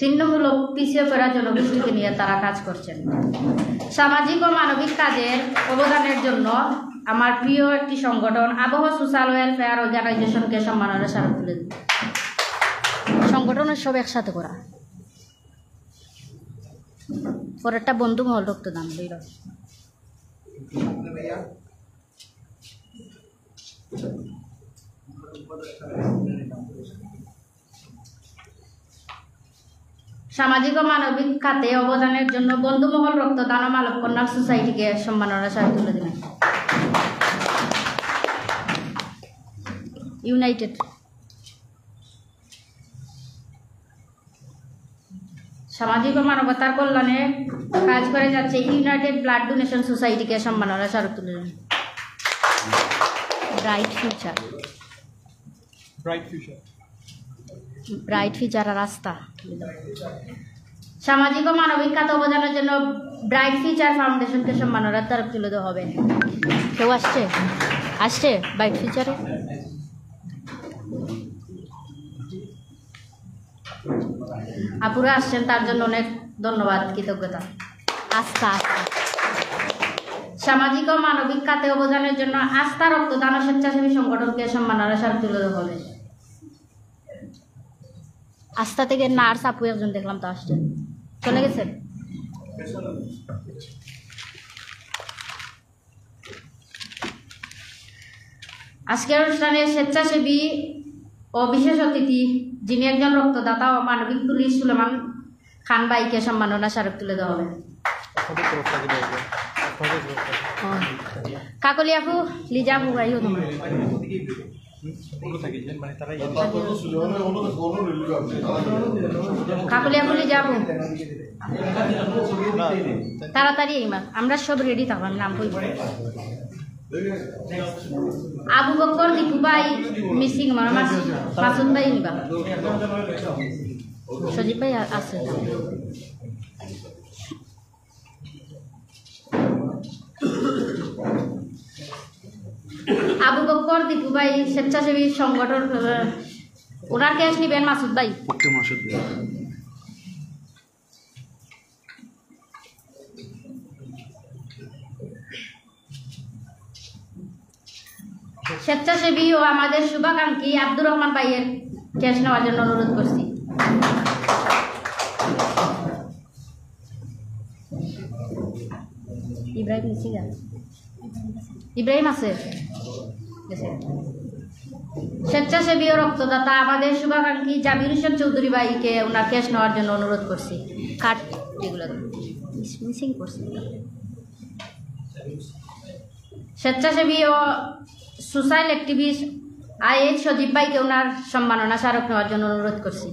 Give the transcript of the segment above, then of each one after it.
ছিন্নমূলক পিছিয়ে পড়া জনগোষ্ঠীকে নিয়ে তারা কাজ করছেন। সামাজিক ও মানবিক কাজের অবদানের জন্য আমার প্রিয় একটি সংগঠন আবহাওয়া সোশ্যাল ওয়েলফেয়ার অর্গানাইজেশনকে সম্মাননা স্মারক তুলে দিই। সংগঠনের সব একসাথে করা। পরেরটা বন্ধু মহল রক্তদান বইল। সামাজিক ও মানবিক খাতে অবদানের জন্য বন্ধুমহল রক্তদান ও মানব কন্যা সোসাইটিকে সম্মাননা স্মারক তুলে দিলেন। ইউনাইটেড সামাজিক ও মানবতার কল্যাণে কাজ করে যাচ্ছে ইউনাইটেড ব্লাড ডোনেশন সোসাইটিকে সম্মাননা স্মারক তুলে দিলেন। ব্রাইট ফিউচার রাস্তা। সামাজিক ও মানবিক খাতে অবদানের জন্য ব্রাইট ফিউচার ফাউন্ডেশনকে সম্মাননা স্মারক তুলে দেওয়া হবে। কেউ আসছে ব্রাইট ফিউচারে? আপুরা আসছেন, তার জন্য অনেক ধন্যবাদ, কৃতজ্ঞতা। আস্থা সামাজিক ও মানবিক খাতে অবদানের জন্য আস্থা রক্তদান ও স্বেচ্ছাসেবী সংগঠনকে সম্মাননা স্মারক তুলে দেওয়া হবে। আস্থা থেকে নার্স আপু একজন দেখলাম, তো আসছেন, চলে গেছেন। আজকের অনুষ্ঠানে স্বেচ্ছাসেবী ও বিশেষ অতিথি যিনি একজন রক্তদাতা ও মানবিক পুলিশ সুলেমান খান ভাইকে সম্মাননা স্মারক তুলে দেওয়া হবে। কাকলি আপু, লিজা আপু ভাইও তোমার কাকলি আপু, লিজা আপু তাড়াতাড়ি আমরা সব রেডি থাকলাম, নাম বলবো। আবু বকর দীপু ভাই মিসিং, মাসুদ ভাই নিবা, সজীব ভাই আছে। আবু বকর দীপু ভাই স্বেচ্ছাসেবী সংগঠন, ওনার ক্যাশ নিবেন মাসুদ ভাই। স্বেচ্ছাসেবী ও আমাদের শুভাকাঙ্ক্ষী আব্দুর রহমান ভাইয়ের ক্যাশ নেওয়ার জন্য অনুরোধ করছি। ইব্রাহিম আছে। স্বেচ্ছাসেবী ও রক্তদাতা আমাদের শুভাকাঙ্ক্ষী জাবির হোসেন চৌধুরী ভাইকে ওনার ক্যাশ নেওয়ার জন্য অনুরোধ করছি। কার্ড যেগুলো মিসিং করছি। স্বেচ্ছাসেবী ও সোশ্যাল অ্যাক্টিভিস্ট IH সজীব ভাইকে ওনার সম্মাননা স্মারক নেওয়ার জন্য অনুরোধ করছি।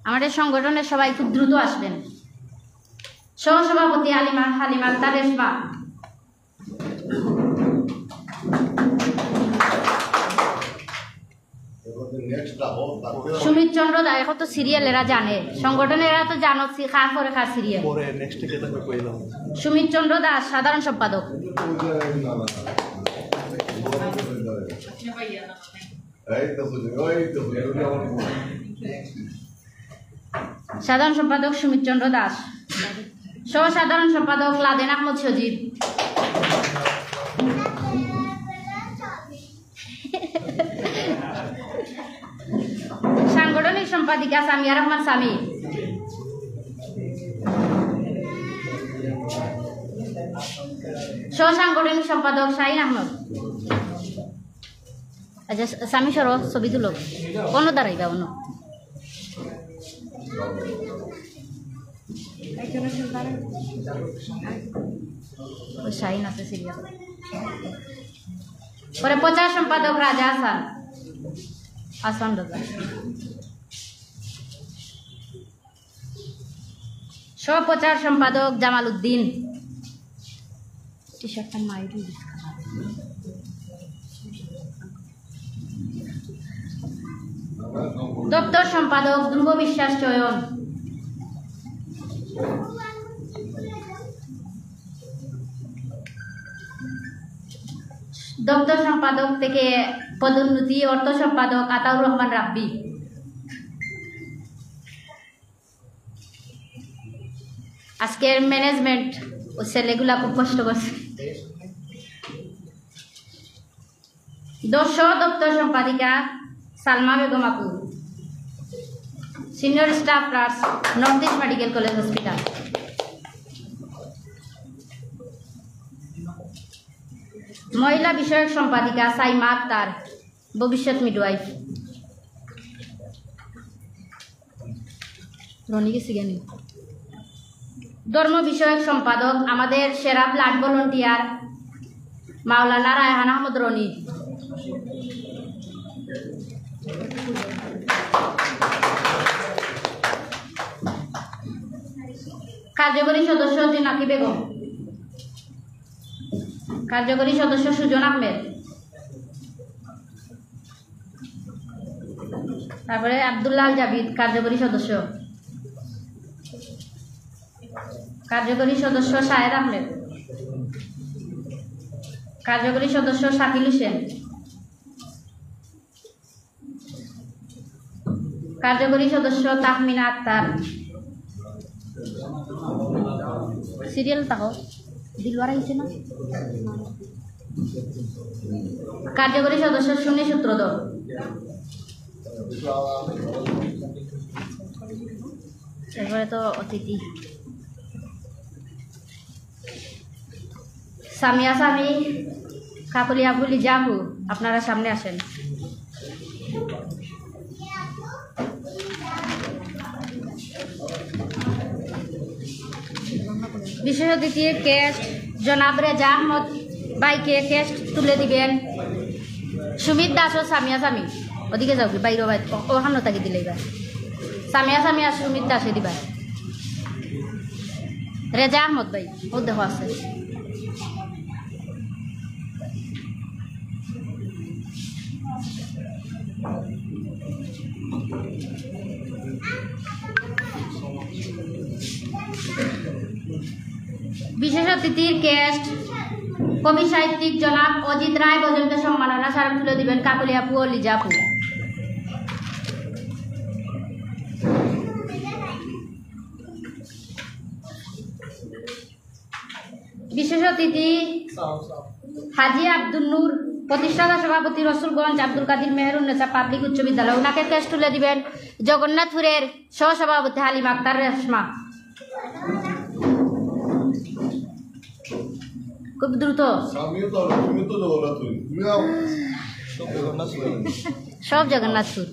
আমাদের সংগঠনের সবাই খুব দ্রুত আসবেন। সহসভাপতি হালিমা আক্তার রেশমা, সুমিত চন্দ্র দা, এখন তো সিরিয়াল এরা জানে, সংগঠনের এরা তো জানো খা করে খা সিরিয়াল। সুমিত চন্দ্র দাস সাধারণ সম্পাদক, সাধারণ সম্পাদক সুমিত চন্দ্র দাস, সহ সাধারণ সম্পাদক লাদেন আহমদ সজীব, সাংগঠনিক সম্পাদিকা সামিয়া রহমান সামি, সহ সাংগঠনিক সম্পাদক শাহিন আহমদ। আচ্ছা স্বামী সর ছবি তুলো, অন্য দাঁড়াইবা অন্য শাহিন আছে সিরিয়াল। পরে প্রচার সম্পাদক রাজা হাসান রাজা, সহ প্রচার সম্পাদক জামাল উদ্দিন। টি শার্টটা মাইরি দপ্তর সম্পাদক ধ্রুব বিশ্বাস চয়ন, দপ্তর সম্পাদক থেকে পদোন্নতি অর্থ সম্পাদক আতাউর রহমান রাব্বি। আজকের ম্যানেজমেন্ট ও ছেলেগুলা খুব কষ্ট করছে। দপ্তর সম্পাদিকা সালমা বেগম আপু, senior staff nurse, north east medical college hospital. মহিলা বিষয়ক সম্পাদিকা সাইমা আক্তার, ভবিষ্যৎ মিডওয়াইফ। ধর্ম বিষয়ক সম্পাদক আমাদের সেরা ব্লাড ভলান্টিয়ার মাওলানা রায়হান আহমদ রনি। কার্যকরী সদস্য জিনাকি বেগম, কার্যকরী সদস্য সুজন আহমেদ, তারপরে আব্দুল্লাহ জাবিদ কার্যকরী সদস্য, কার্যকরী সদস্য শাহেদ আহমেদ, কার্যকরী সদস্য শাকিল হোসেন, কার্যকরী সদস্য তাহমিনা আক্তার। সিরিয়াল তাহ দিলওয়ার আইছে না। কার্যকরী সদস্য সুনী সূত্রধর। এরপরে তো অতিথি সামিয়া সামি, কাকলি আবুলি জাহু, আপনারা সামনে আসেন। বিশেষ অতিথির কেস্ট জনাব রেজা আহমদ বাইকে কেস্ট তুলে দিবেন। সুমিত দাস ও সামিয়া সামি ওদিকে যাও, বাইরে বাইর ওখানে তাকে দিলে এবার সামিয়া সামি আর সুমিত দাসে দিবা। রেজা আহমদ ভাই ও দেখো আছে। বিশেষ অতিথির কেস্ট কবি সাহিত্যিক জনাব অজিত রায় বজনকে সম্মাননা স্মারক তুলে দিবেন কাকলি আপু ও লিজা আপু। বিশেষ অতিথি হাজি আব্দুল নূর, প্রতিষ্ঠাতা সভাপতি রসুলগঞ্জ আব্দুল কাদির মেহেরুন্নেসা পাবলিক উচ্চ বিদ্যালয়, ওনাকে কেস্ট তুলে দিবেন জগন্নাথপুরের সহসভাপতি হালিমা আক্তার রেশমা। খুব দ্রুত সব জগন্নাথপুর।